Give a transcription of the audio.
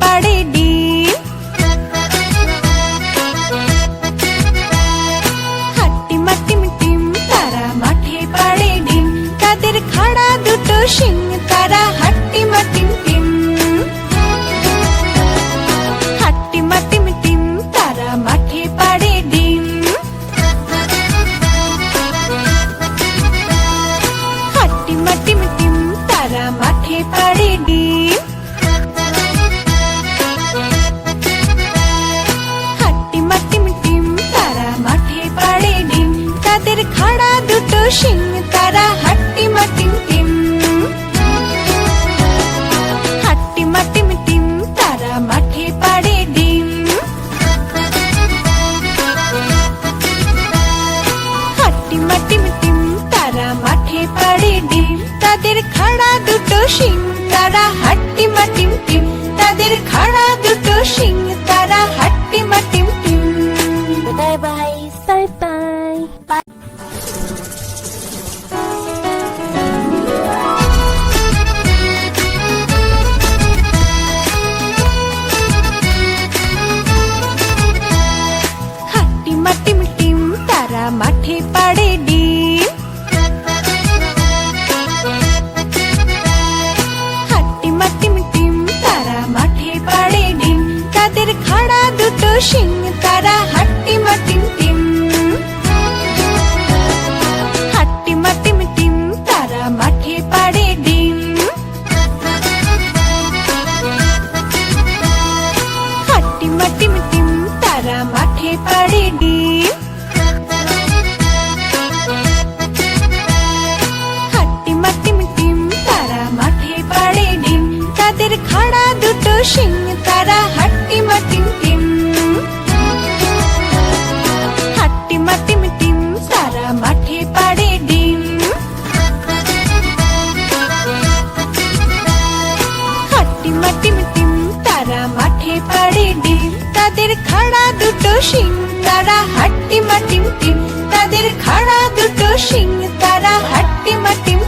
পাড়ে ডিম। হাট্টিমা টিম টিম তারা মাঠে পাড়ে ডিম, তাদের খাড়া দুটো শিং তারা হাট্টিমা টিম টিম। হাট্টিমা টিম টিম তারা মাঠে পাড়ে ডিম। হাট্টিমা টিম টিম তারা মাঠে পাড়ে ডিম। হাট্টিমা টিম টিম তারা মাঠে পাড়ে ডিম, তাদের খাড়া দুটো শিং তারা হাট্টিমা টিম টিম। হাট্টিমা টিম টিম তারা মাঠে পাড়ে ডিম। হাট্টিমা টিম টিম তারা মাঠে পাড়ে ডিম, তাদের খাড়া দুটো শিং তারা হাট্টিমা টিম টিম। তাদের খাড়া দুটো শিং তারা হাট্টিমা টিম টিম। বাই বাই বাই বাই। হাট্টিমা টিম টিম তারা মাঠে পাড়ে ডিম। হাট্টিমা টিম টিম তারা মাঠে পাড়ে ডিম, তাদের খাড়া দুটো শিং তারা হাট্টিমা টিম টিম। হাট্টিমা টিম টিম তারা মাঠে পাড়ে ডিম। হাট্টিমা টিম টিম তারা মাঠে পাড়ে ডিম। হাট্টিমা টিম টিম তারা মাঠে পাড়ে ডিম, তাদের খাড়া দুটো শিং তারা হাট্টিমা টিম টিম। হাট্টিমা টিম টিম তারা মাঠে পাড়ে ডিম। হাট্টিমা টিম টিম তারা মাঠে পাড়ে ডিম, তাদের খাড়া দুটো শিং তারা হাট্টিমা টিম টিম। তাদের খাড়া দুটো শিং তারা হাট্টিমা টিম